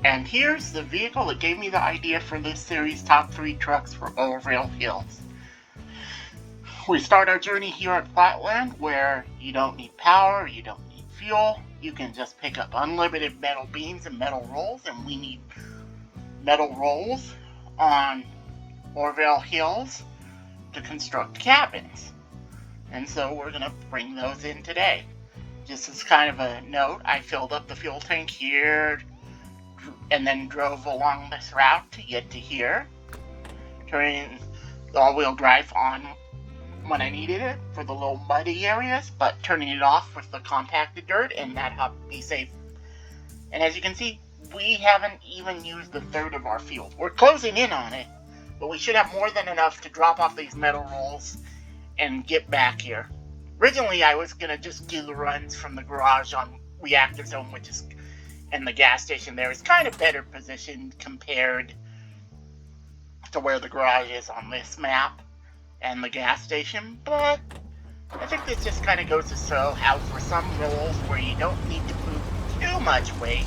And here's the vehicle that gave me the idea for this series, Top 3 Trucks for Oviro Hills. We start our journey here at Flatland, where you don't need power, you don't need fuel, you can just pick up unlimited metal beams and metal rolls, and we need metal rolls on Oviro Hills to construct cabins. And so we're going to bring those in today. Just as kind of a note, I filled up the fuel tank here and then drove along this route to get to here, turning the all-wheel drive on when I needed it for the little muddy areas, but turning it off with the compacted dirt, and that helped me save. And as you can see, we haven't even used a third of our fuel. We're closing in on it, but we should have more than enough to drop off these metal rolls and get back here. Originally, I was going to just do the runs from the garage on Reactor Zone, which is, and the gas station there is kind of better positioned compared to where the garage is on this map and the gas station, but I think this just kind of goes to show how for some rolls where you don't need to move too much weight,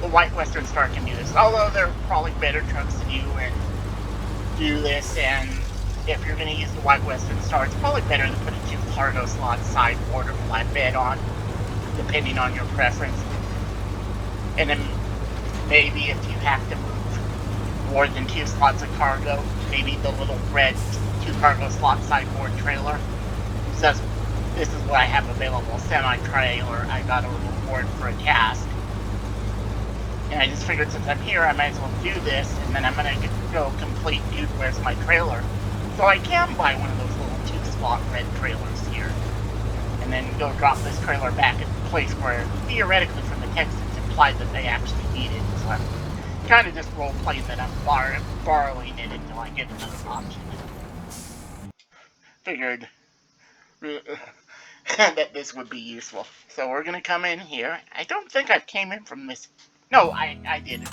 the White Western Star can do this. Although there are probably better trucks than you and do this, and if you're going to use the White Western Star, it's probably better to put a 2 cargo slot sideboard or flatbed on, depending on your preference. And then maybe if you have to move more than 2 slots of cargo, maybe the little red 2 cargo slot sideboard trailer. So this is what I have available, semi-trailer. I got a little board for a task. And I just figured since I'm here, I might as well do this, and then I'm going to go complete Dude, Where's My Trailer? So I can buy one of those little 2-slot red trailers here. And then go drop this trailer back at the place where, theoretically from the text, it's implied that they actually need it. So I'm kind of just role-playing that I'm borrowing it until I get another option. Figured that this would be useful. So we're going to come in here. I don't think I came in from this. No, I didn't.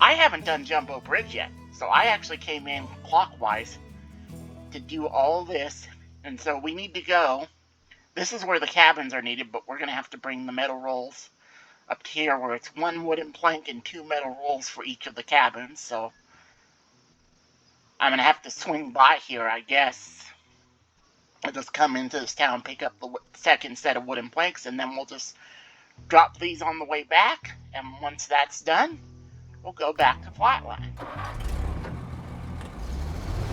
I haven't done Jumbo Bridge yet. So I actually came in clockwise to do all this. And so we need to go. This is where the cabins are needed, but we're going to have to bring the metal rolls up here where it's 1 wooden plank and 2 metal rolls for each of the cabins. So I'm going to have to swing by here, I guess. I'll just come into this town, pick up the second set of wooden planks, and then we'll just drop these on the way back. And once that's done, we'll go back to Flatline.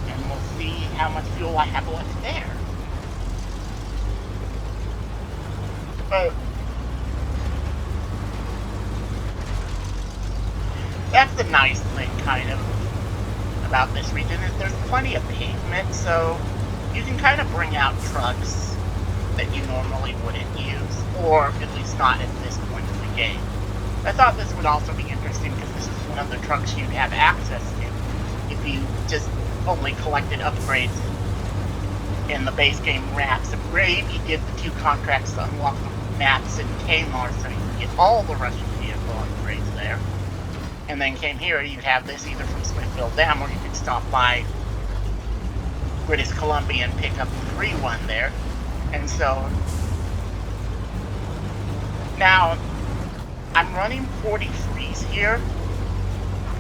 And we'll see how much fuel I have left there. But that's the nice thing, kind of, about this region, is there's plenty of pavement, so you can kind of bring out trucks that you normally wouldn't use, or at least not at this point in the game. I thought this would also be interesting because this is one of the trucks you'd have access to if you just only collected upgrades in the base game wraps. And maybe did the 2 contracts to unlock the maps in Tamar so you can get all the Russian vehicle upgrades there. And then came here, you'd have this either from Smithville Dam, or you could stop by British Columbia and pick up the free one there. And so now I'm running 43s here,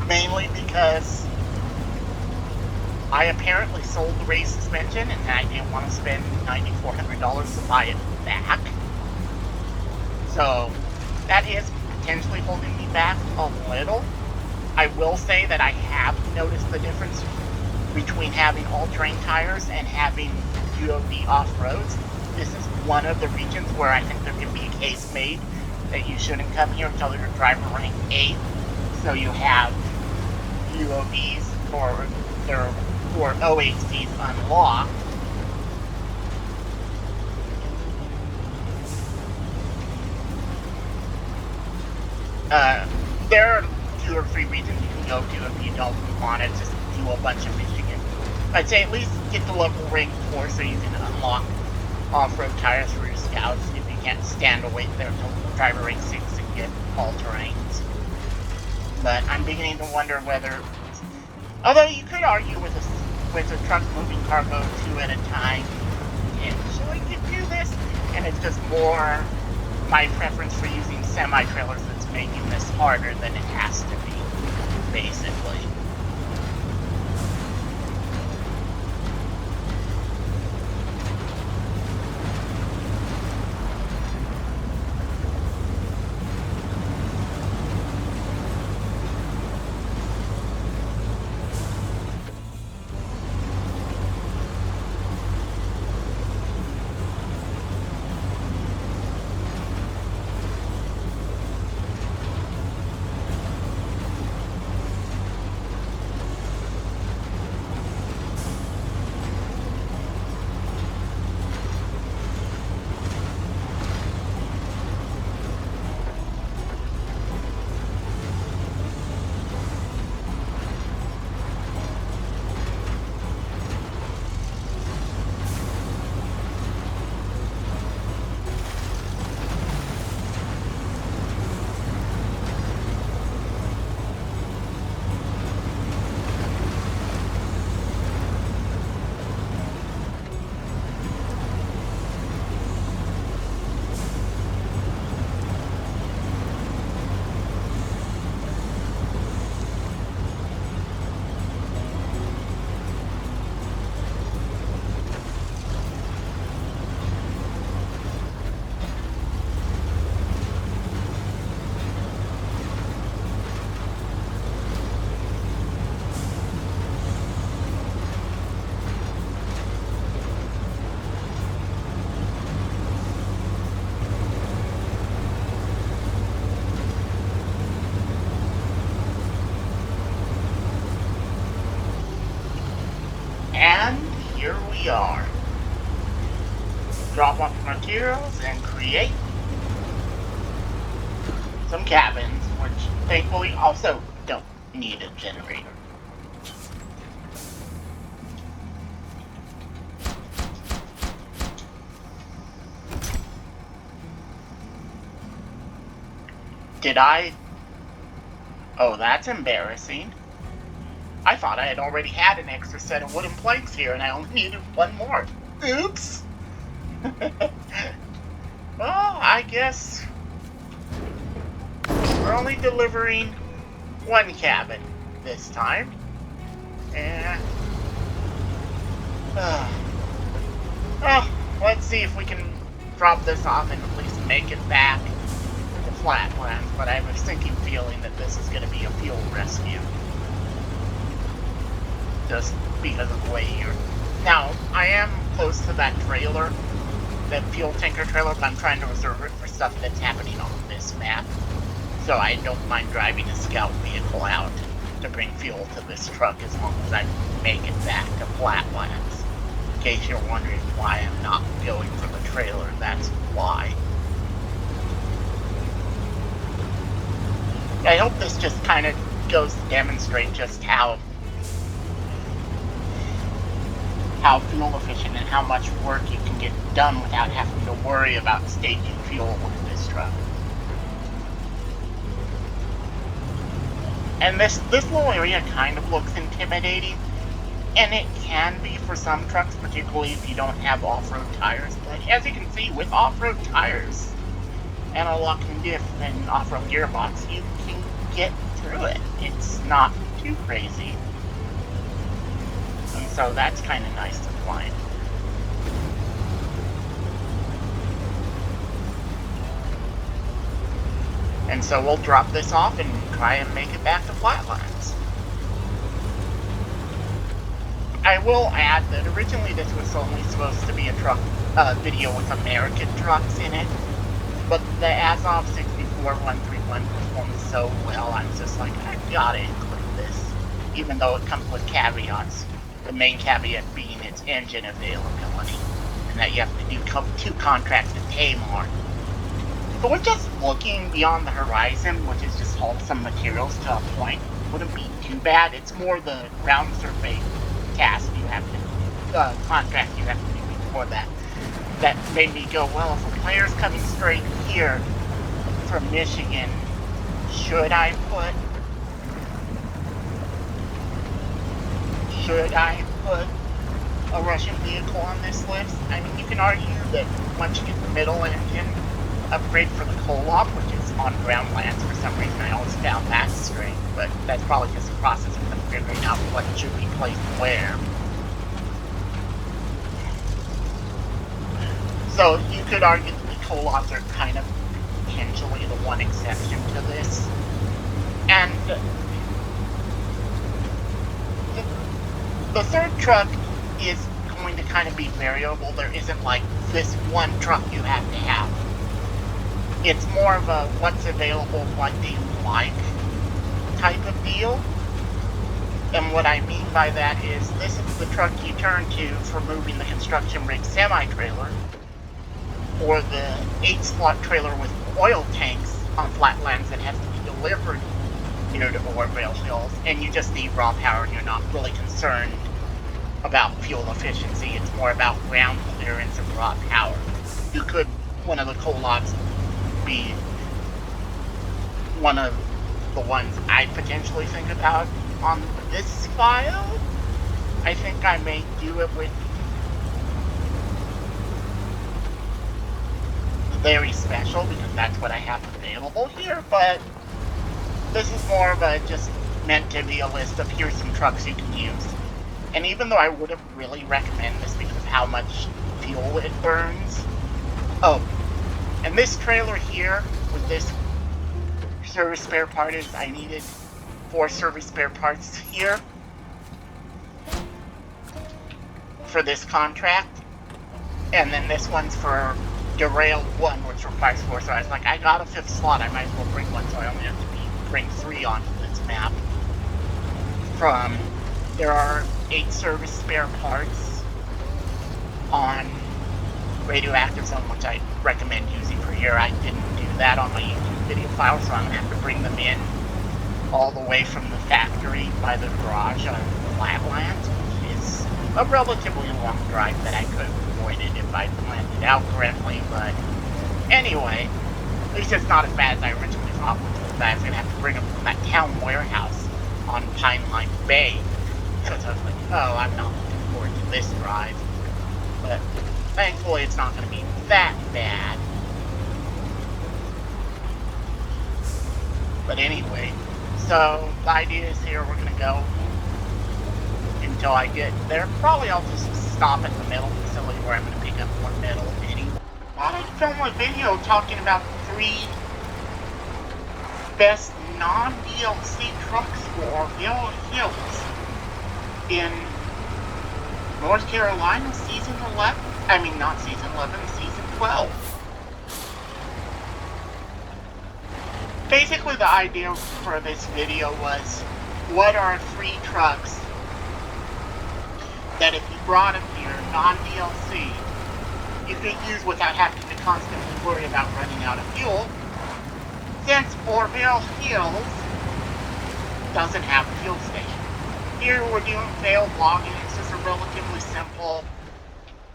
mainly because I apparently sold the race suspension and I didn't want to spend $9,400 to buy it back. So that is potentially holding me back a little. I will say that I have noticed the difference between having all-terrain tires and having UOD off-roads. This is one of the regions where I think there can be a case made that you shouldn't come here until your driver rank 8. So you have UODs or OHDs unlocked. There are 2 or 3 regions you can go to if you don't want to just do a bunch of Michigan. I'd say at least get to level rank 4 so you can unlock off-road tires for your scouts if you can't stand to wait there until driver rank 6 and get all terrains. But I'm beginning to wonder whether, although you could argue with a truck moving cargo 2 at a time, potentially could do this, and it's just more my preference for using semi-trailers that's just making this harder than it has to be, basically. And here we are. Drop off materials and create some cabins, which thankfully also don't need a generator. Did I? Oh, that's embarrassing. I thought I had already had an extra set of wooden planks here and I only needed one more. Oops! Well, I guess we're only delivering one cabin this time. And let's see if we can drop this off and at least make it back to Flatlands. But I have a sinking feeling that this is going to be a fuel rescue. Just because of the way you're... Now, I am close to that trailer, that fuel tanker trailer, but I'm trying to reserve it for stuff that's happening on this map. So I don't mind driving a scout vehicle out to bring fuel to this truck as long as I make it back to Flatlands. In case you're wondering why I'm not going for the trailer, that's why. I hope this just kind of goes to demonstrate just how fuel efficient and how much work you can get done without having to worry about staging fuel with this truck. And this little area kind of looks intimidating, and it can be for some trucks, particularly if you don't have off-road tires. But as you can see, with off-road tires and a lock-in diff and off-road gearbox, you can get through it. It's not too crazy. And so that's kind of nice to find. And so we'll drop this off and try and make it back to Flatlands. I will add that originally this was only supposed to be a truck video with American trucks in it, but the Azov 64131 performed so well, I'm just like, I gotta include this, even though it comes with caveats. The main caveat being its engine availability, and that you have to do 2 contracts to pay more. But we're just looking beyond the horizon, which is just haul some materials to a point. Wouldn't be too bad. It's more the ground survey task you have to, contract you have to do before that. That made me go, well, if a player's coming straight here from Michigan, should I put a Russian vehicle on this list? I mean, you can argue that once you get the middle engine upgrade for the co-op, which is on ground lands for some reason. I always found that strange, but that's probably just the process of them figuring out what should be placed where. So you could argue that the co-lots are kind of potentially the one exception to this. And the third truck is going to kind of be variable. There isn't like this one truck you have to have. It's more of a what's available, what do you like type of deal. And what I mean by that is this is the truck you turn to for moving the construction rig semi-trailer, or the 8-slot trailer with oil tanks on flatlands that has to be delivered here to Oviro Hills, and you just need raw power and you're not really concerned about fuel efficiency. It's more about ground clearance and raw power. You could, one of the co-lots, be one of the ones I potentially think about on this file. I think I may do it with very special because that's what I have available here, but this is more of a just meant to be a list of here's some trucks you can use. And even though I wouldn't really recommend this because of how much fuel it burns. Oh, and this trailer here with this service spare part is I needed 4 service spare parts here for this contract. And then this one's for derailed 1, which requires 4. So I was like, I got a 5th slot, I might as well bring one, so I only have to bring 3 onto this map. There are 8 service spare parts on radioactive zone, which I recommend using for here. I didn't do that on my YouTube video file, so I'm going to have to bring them in all the way from the factory by the garage on the flatlands, which is a relatively long drive that I could have avoided if I planned it out correctly. But anyway, at least it's not as bad as I originally thought, which was that I was going to have to bring them from that town warehouse on Pine Line Bay. So I was like, oh, I'm not looking forward to this drive. But thankfully it's not going to be that bad. But anyway, so the idea is here we're going to go until I get there. Probably I'll just stop at the metal facility where I'm going to pick up more metal anyway. I thought I'd film a video talking about the 3 best non-DLC trucks for Oviro Hills in North Carolina season 11. I mean, not season 11, season 12. Basically, the idea for this video was, what are 3 trucks that if you brought them here, non-DLC, you could use without having to constantly worry about running out of fuel, since Oviro Hills doesn't have a fuel station. Here we're doing failed logging. It's just a relatively simple,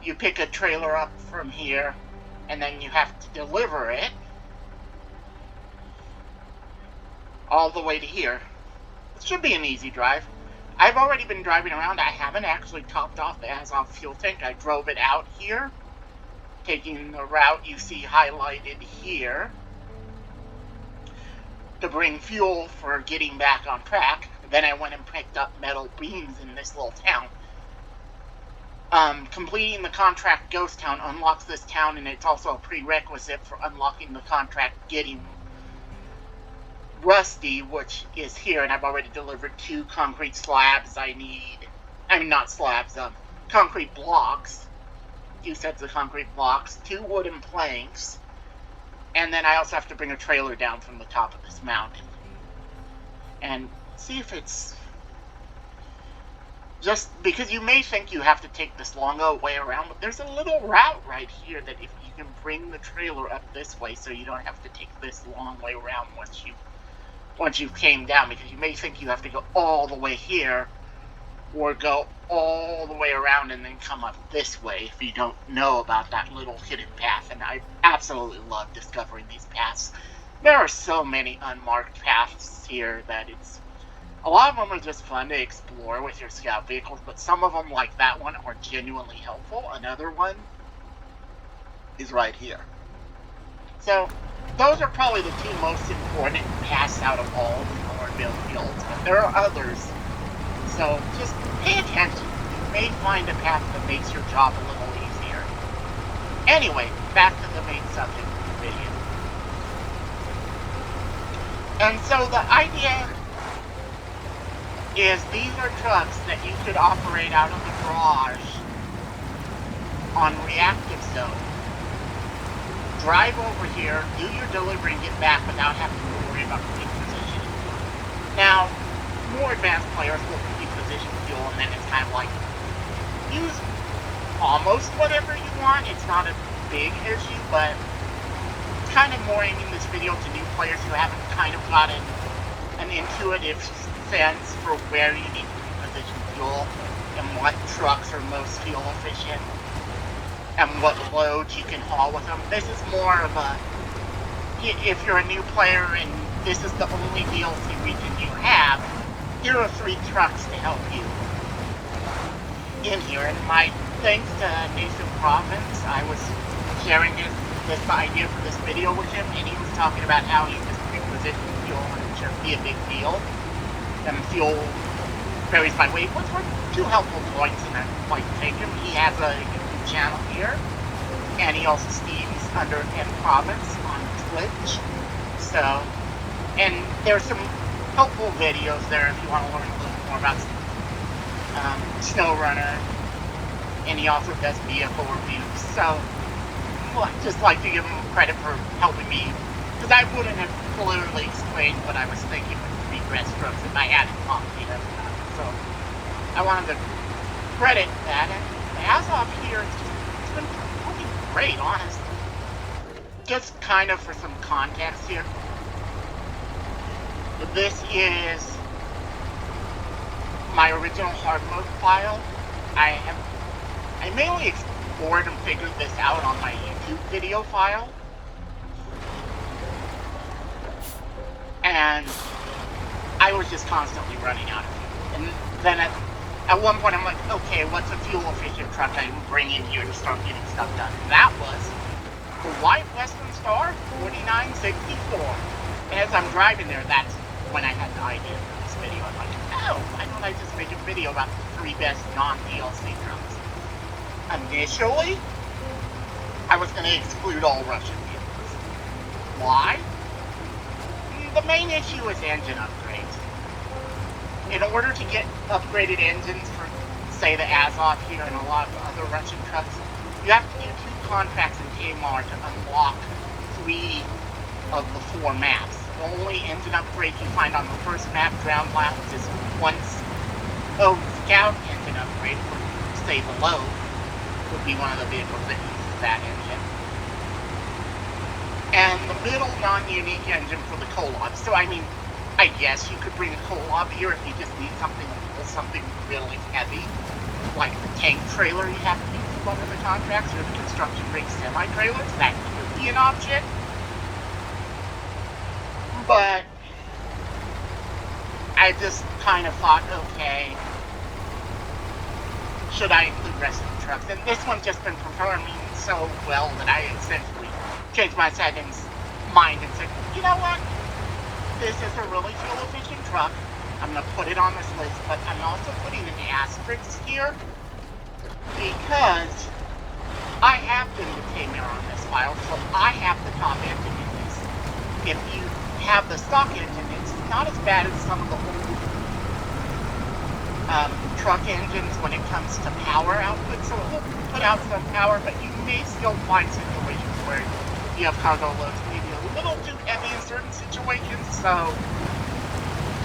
you pick a trailer up from here, and then you have to deliver it all the way to here. It should be an easy drive. I've already been driving around. I haven't actually topped off the Azov fuel tank. I drove it out here, taking the route you see highlighted here to bring fuel for getting back on track. Then I went and picked up metal beams in this little town. Completing the contract Ghost Town unlocks this town, and it's also a prerequisite for unlocking the contract getting Rusty, which is here, and I've already delivered 2 concrete slabs I need. I mean, not slabs, concrete blocks. 2 sets of concrete blocks, 2 wooden planks, and then I also have to bring a trailer down from the top of this mountain. And see if it's just because you may think you have to take this long way around, but there's a little route right here that if you can bring the trailer up this way so you don't have to take this long way around once you came down, because you may think you have to go all the way here or go all the way around and then come up this way if you don't know about that little hidden path. And I absolutely love discovering these paths. There are so many unmarked paths here that it's a lot of them are just fun to explore with your scout vehicles, but some of them, like that one, are genuinely helpful. Another one is right here. So those are probably the two most important paths out of all of Oviro Hills, but there are others. So just pay attention. You may find a path that makes your job a little easier. Anyway, back to the main subject of the video. And so the idea is these are trucks that you could operate out of the garage on reactive zone. Drive over here, do your delivery, and get back without having to worry about repositioning. Now, more advanced players will reposition fuel, and then it's kind of like, use almost whatever you want. It's not a big issue, but it's kind of more aiming this video to new players who haven't kind of gotten an intuitive sense for where you need to reposition fuel and what trucks are most fuel efficient and what loads you can haul with them. This is more of a, if you're a new player and this is the only DLC region you have, here are 3 trucks to help you in here. And my thanks to Nathan Province, I was sharing this idea for this video with him, and he was talking about how you just reposition fuel and it shouldn't be a big deal. And fuel varies by weight, which were 2 helpful points, and I'd like to take him. He has a YouTube channel here, and he also streams under N Province on Twitch. So, and there's some helpful videos there if you want to learn a little more about SnowRunner, and he also does vehicle reviews. So, well, I'd just like to give him credit for helping me, because I wouldn't have clearly explained what I was thinking with 3 breaststrokes if I hadn't talked to him about it. So, I wanted to credit that, and as of here, it's been working great, honestly. Just kind of for some context here, this is my original hard mode file. I mainly explored and figured this out on my YouTube video file, and I was just constantly running out of fuel. And then at one point I'm like, okay, what's a fuel efficient truck I can bring in here to start getting stuff done? And that was the white Western Star 4964. And as I'm driving there, that's when I had the idea for this video. I'm like, oh, why don't I just make a video about the 3 best non-DLC trucks? Initially, I was going to exclude all Russian vehicles. Why? The main issue is engine upgrades. In order to get upgraded engines for, say, the Azov here and a lot of other Russian trucks, you have to do 2 contracts in Tamar to unlock 3 of the 4 maps. The only engine upgrade you find on the first map, Ground Labs, is once Scout engine upgrade for, say, the load would be one of the vehicles that uses that engine. And the middle non-unique engine for the Kolob. So, I mean, I guess you could bring a Kolob here if you just need something really heavy, like the tank trailer you have to use for one of the contracts, or the construction rig semi-trailers. That could be an option. But I just kind of thought, okay, should I include rest of the trucks? And this one's just been performing so well that I essentially changed my mind and said, you know what? This is a really fuel-efficient truck. I'm going to put it on this list, but I'm also putting an asterisk here because I have been with Tamir on this file, so I have the top engine in this. If you have the stock engine, it's not as bad as some of the old truck engines when it comes to power output, so it will put out some power, but you may still find situations where you have cargo loads maybe a little too heavy in certain situations, so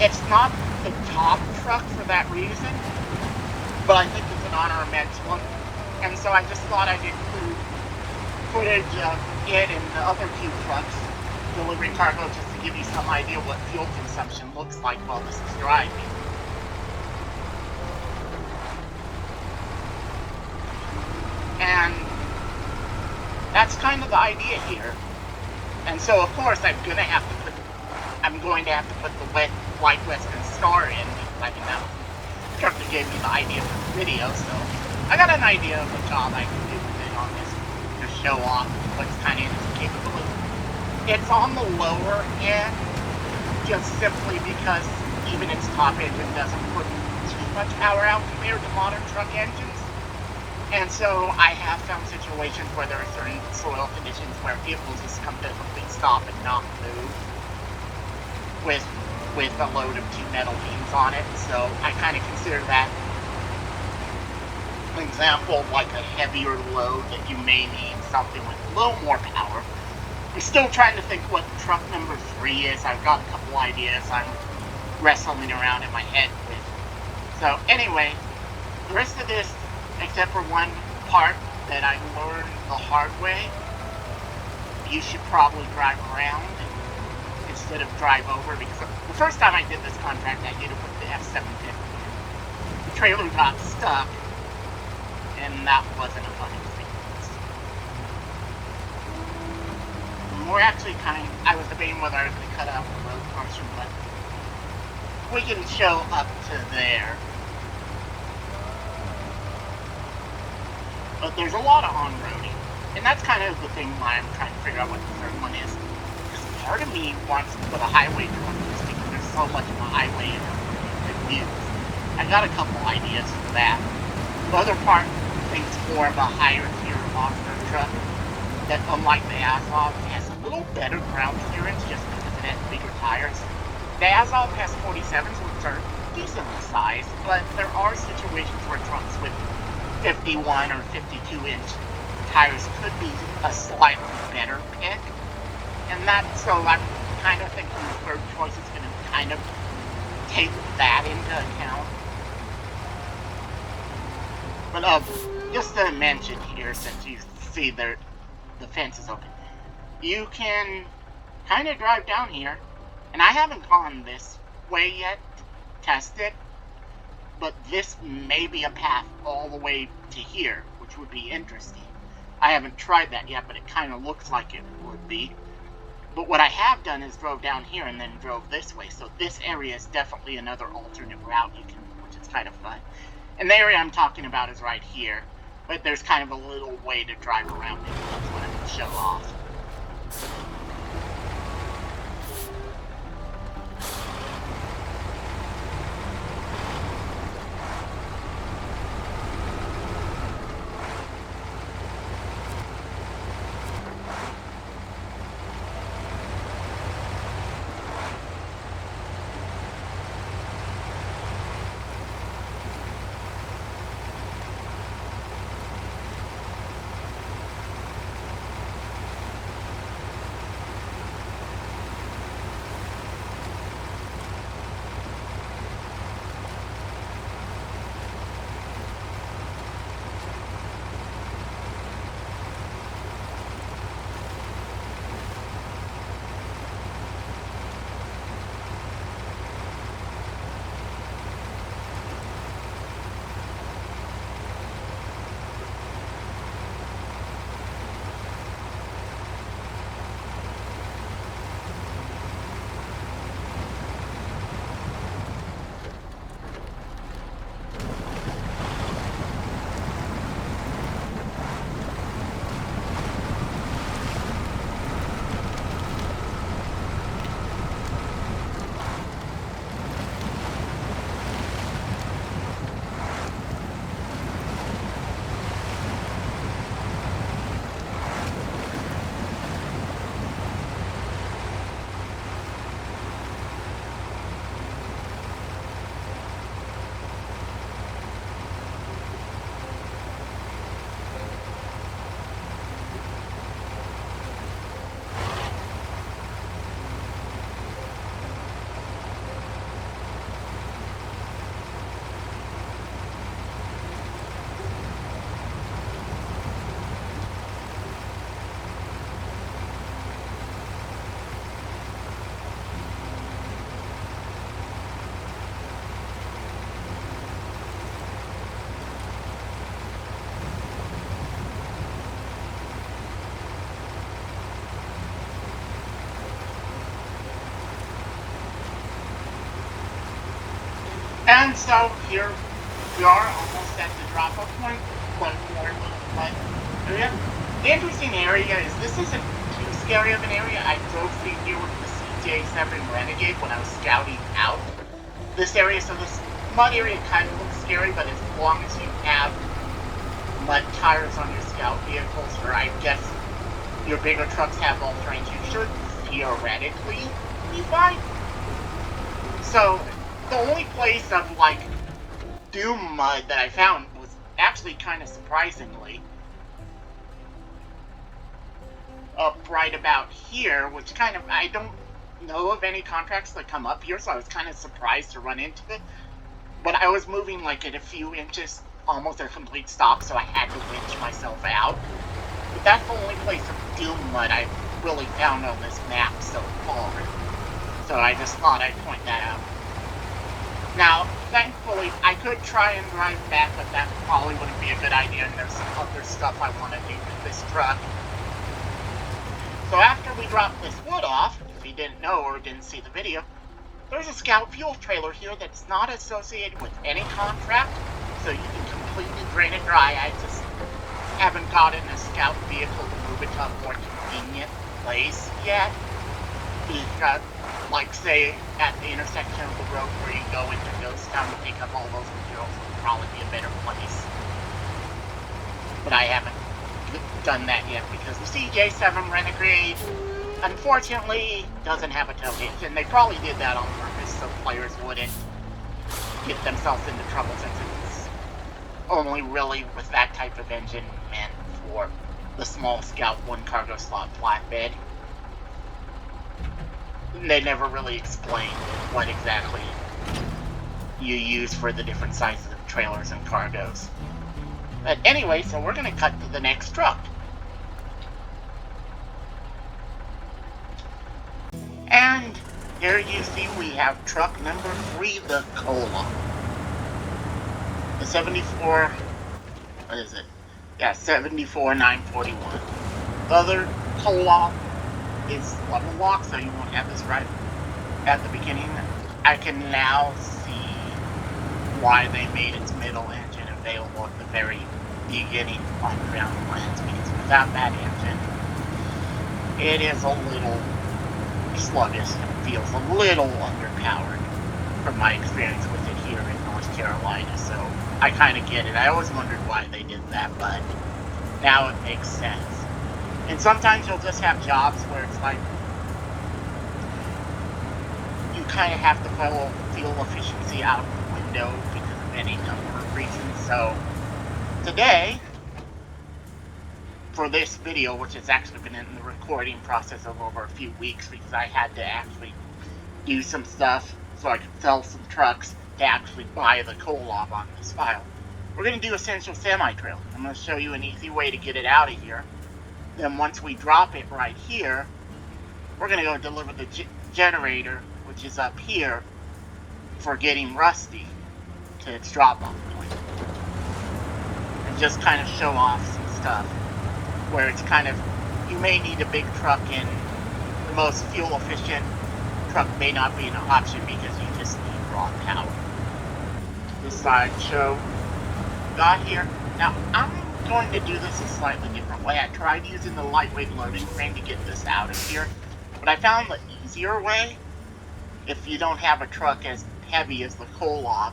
it's not the top truck for that reason, but I think it's an honor immense one, and so I just thought I'd include footage of it and the other 2 trucks delivering cargo just to give you some idea what fuel consumption looks like while this is driving. And that's kind of the idea here. And so, of course, I'm going to have to put the white Western Star in, because I mean, that was the truck that gave me the idea for the video, so I got an idea of the job I can do with it on this to show off what's kind of in its capability. It's on the lower end, just simply because even its top engine doesn't put too much power out compared to modern truck engines. And so I have found situations where there are certain soil conditions where it will just completely stop and not move with a load of 2 metal beams on it. So I kind of consider that an example of like a heavier load that you may need something with a little more power. I'm still trying to think what truck number 3 is. I've got a couple ideas I'm wrestling around in my head with. So anyway, the rest of this, except for one part that I learned the hard way, you should probably drive around instead of drive over, because the first time I did this contract I did it with the F-750. The trailer got stuck, and that wasn't a fun experience. We're actually I was debating whether I was going to cut out the road portion, but we can show up to there. But there's a lot of on-roading, and that's kind of the thing why I'm trying to figure out what the third one is. Because part of me wants to put a highway truck just because there's so much of a highway in it to use. I got a couple ideas for that. The other part thinks more of a higher tier off-road truck that, unlike the Azov, has a little better ground clearance just because it has bigger tires. The Azov has 47s, which are decently sized, but there are situations where trucks with 51 or 52-inch tires could be a slightly better pick. And so I'm kind of thinking the third choice is going to kind of take that into account. But just to mention here, since you see the fence is open, you can kind of drive down here, and I haven't gone this way yet to test it, but this may be a path all the way to here, which would be interesting. I haven't tried that yet, but it kind of looks like it would be. But what I have done is drove down here and then drove this way, so this area is definitely another alternate route which is kind of fun. And the area I'm talking about is right here, but there's kind of a little way to drive around it. That's what I'm going to show off. And so here we are, almost at the drop-off point. But the interesting area is this isn't too scary of an area. I drove through here with the CJ7 Renegade when I was scouting out this area, so this mud area kind of looks scary, but as long as you have mud tires on your scout vehicles, or I guess your bigger trucks have all terrains, you should theoretically be fine. So the only place of like doom mud that I found was actually kind of surprisingly up right about here, which kind of, I don't know of any contracts that come up here, so I was kind of surprised to run into it. But I was moving like at a few inches, almost a complete stop, so I had to winch myself out. But that's the only place of doom mud I've really found on this map so far. So I just thought I'd point that out. Now, thankfully, I could try and drive back, but that probably wouldn't be a good idea, and there's some other stuff I want to do with this truck. So after we drop this wood off, if you didn't know or didn't see the video, there's a scout fuel trailer here that's not associated with any contract, so you can completely drain it dry. I just haven't gotten a scout vehicle to move it to a more convenient place yet. Because, like, say, at the intersection of the road where you go into Ghost Town to pick up all those materials would probably be a better place. But I haven't done that yet because the CJ7 Renegade, unfortunately, doesn't have a tow hitch, and they probably did that on purpose so players wouldn't get themselves into trouble, since it's only really with that type of engine meant for the small Scout 1 cargo slot flatbed. They never really explained what exactly you use for the different sizes of trailers and cargos. But anyway, so we're going to cut to the next truck. And here you see we have truck number 3, the Cola. The 74, what is it? Yeah, 74,941. The other Cola is level lock, so you won't have this right at the beginning. I can now see why they made its middle engine available at the very beginning on ground plans, because without that engine, it is a little sluggish and feels a little underpowered from my experience with it here in North Carolina, so I kind of get it. I always wondered why they did that, but now it makes sense. And sometimes you'll just have jobs where it's like you kind of have to follow fuel efficiency out the window because of any number of reasons. So today, for this video, which has actually been in the recording process of over a few weeks because I had to actually do some stuff so I could sell some trucks to actually buy the Kolob on this file, we're going to do Essential Semi-Trail. I'm going to show you an easy way to get it out of here. Then once we drop it right here, we're going to go deliver the generator, which is up here, for getting Rusty to its drop-off point. And just kind of show off some stuff where it's kind of, you may need a big truck, and the most fuel-efficient truck may not be an option because you just need raw power. The sideshow got here. Now, I'm going to do this a slightly different way. I tried using the lightweight loading crane to get this out of here, but I found the easier way, if you don't have a truck as heavy as the Kolob,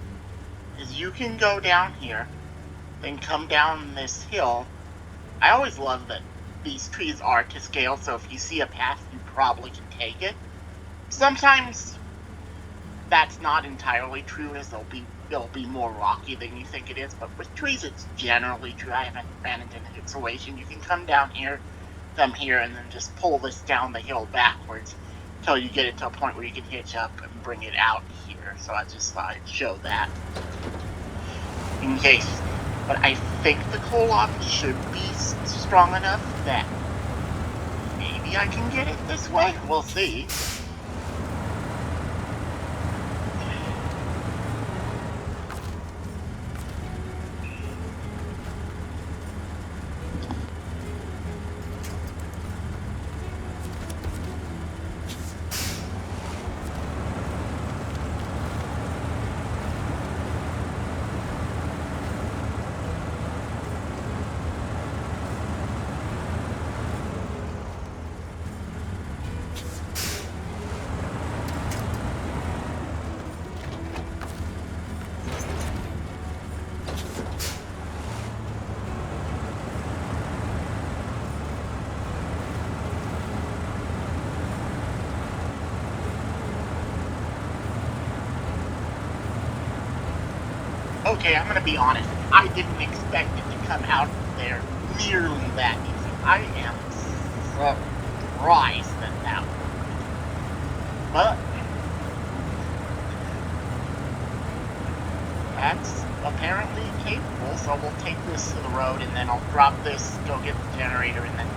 is you can go down here, then come down this hill. I always love that these trees are to scale, so if you see a path, you probably can take it. Sometimes that's not entirely true, as they'll be more rocky than you think it is, but with trees it's generally true. I haven't ran into a situation. You can come down here, come here, and then just pull this down the hill backwards until you get it to a point where you can hitch up and bring it out here. So I just thought I'd show that in case. But I think the Kolob should be strong enough that maybe I can get it this way. We'll see. okay, I'm gonna be honest. I didn't expect it to come out there nearly that easy. I am surprised at that one. But that's apparently capable, so we'll take this to the road and then I'll drop this, go get the generator, and then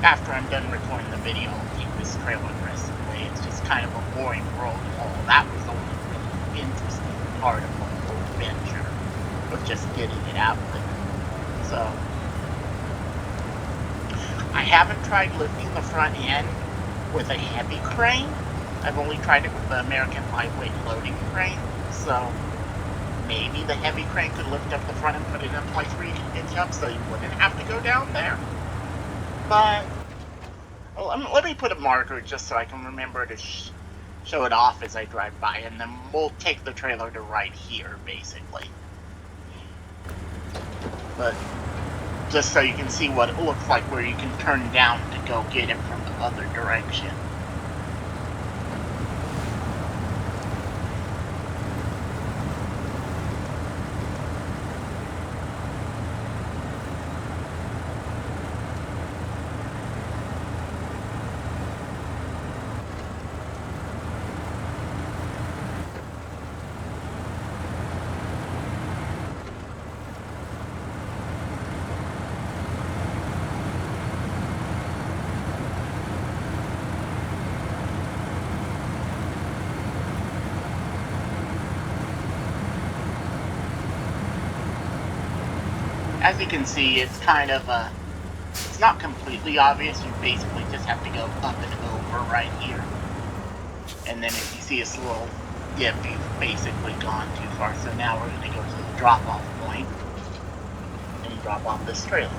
after I'm done recording the video, I'll take this trailer the rest of the way. It's just kind of a boring road haul. That was the only really interesting part of the whole adventure, of just getting it out there. So, I haven't tried lifting the front end with a heavy crane. I've only tried it with the American lightweight loading crane, so maybe the heavy crane could lift up the front and put it in place where you can hitch up so you wouldn't have to go down there. But, well, let me put a marker just so I can remember to show it off as I drive by, and then we'll take the trailer to right here, basically. But, just so you can see what it looks like where you can turn down to go get it from the other direction. As you can see, it's kind of it's not completely obvious. You basically just have to go up and over right here. And then if you see this little dip, you've basically gone too far. So now we're going to go to the drop-off point and drop off this trailer.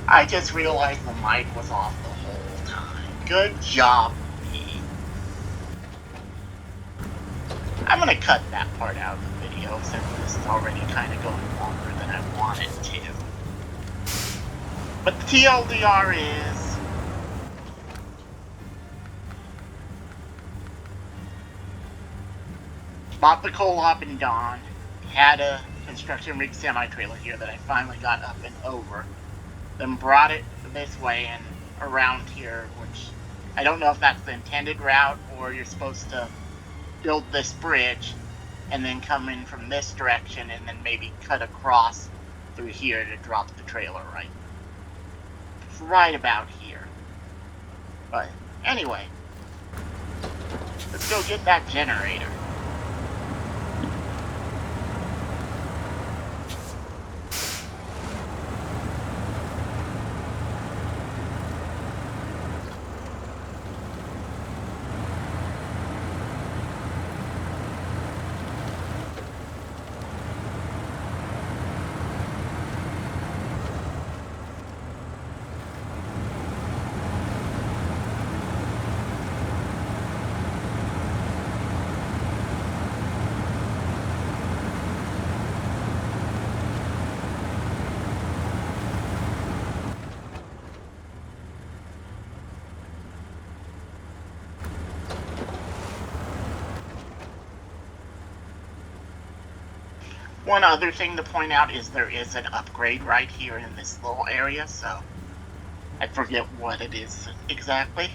I just realized the mic was off the whole time. Good job, me. I'm gonna cut that part out of the video since this is already kind of going longer than I want it to. But the TLDR is... bought the co-op in Dawn, had a construction rig semi-trailer here that I finally got up and over. Then brought it this way and around here, which I don't know if that's the intended route or you're supposed to build this bridge and then come in from this direction and then maybe cut across through here to drop the trailer right about here. But anyway, let's go get that generator. One other thing to point out is there is an upgrade right here in this little area, so I forget what it is exactly.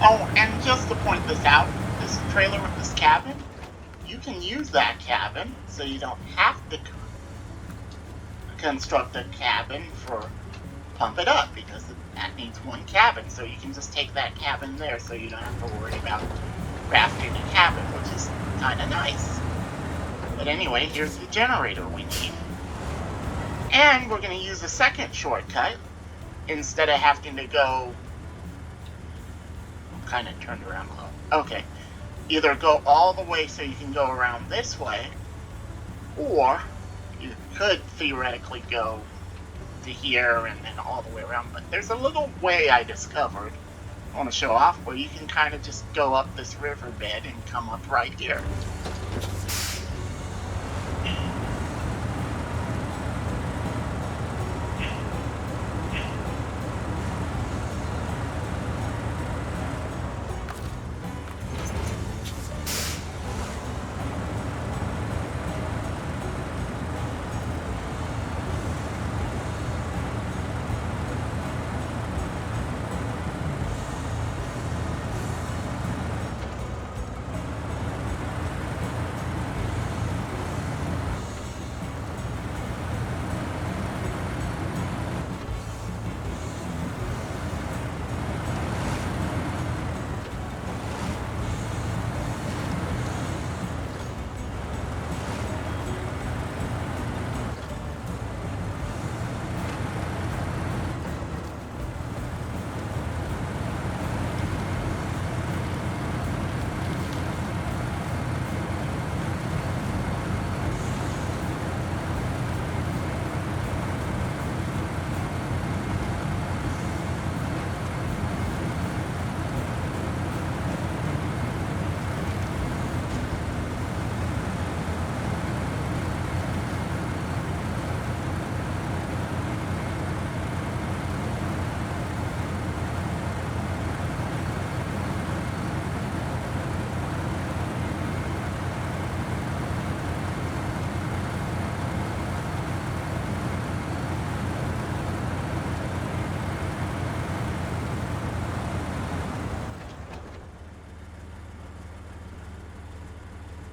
Oh, and just to point this out, this trailer with this cabin, you can use that cabin, so you don't have to construct a cabin for Pump It Up, because that needs one cabin, so you can just take that cabin there, so you don't have to worry about crafting a cabin, which is kind of nice. But anyway, here's the generator we need. And we're going to use a second shortcut, instead of having to go... kind of turned around a little. Okay. Either go all the way so you can go around this way, or you could theoretically go to here and then all the way around. But there's a little way I discovered, I want to show off, where you can kind of just go up this riverbed and come up right here.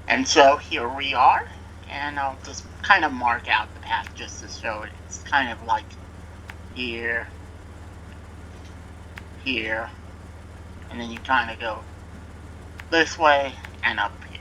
And so here we are, and I'll just kind of mark out the path just to show it. It's kind of like here, here, and then you kind of go this way and up here.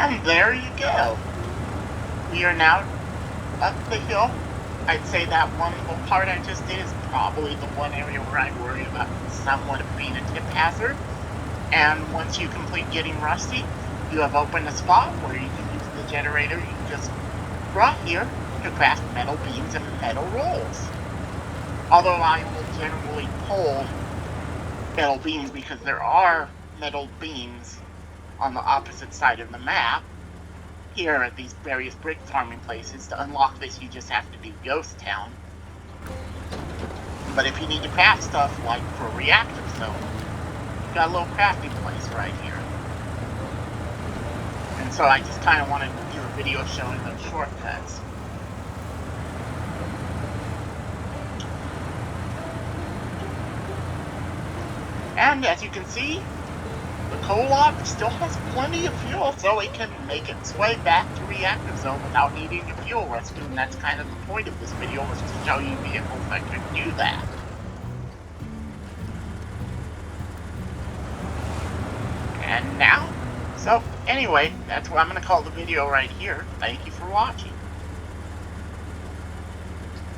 And there you go. We are now up the hill. I'd say that one little part I just did is probably the one area where I worry about somewhat of being a tip hazard. And once you complete getting rusty, you have opened a spot where you can use the generator you just brought here to craft metal beams and metal rolls. Although I will generally pull metal beams because there are metal beams on the opposite side of the map here at these various brick farming places. To unlock this, you just have to do Ghost Town. But if you need to craft stuff like for a reactor zone, you've got a little crafting place right here. And so I just kind of wanted to do a video showing those shortcuts. And as you can see, the coal log still has plenty of fuel, so it can make its way back to reactor zone without needing a fuel rescue, and that's kind of the point of this video, was to show you vehicles that can do that. And now, so anyway, that's what I'm going to call the video right here. Thank you for watching.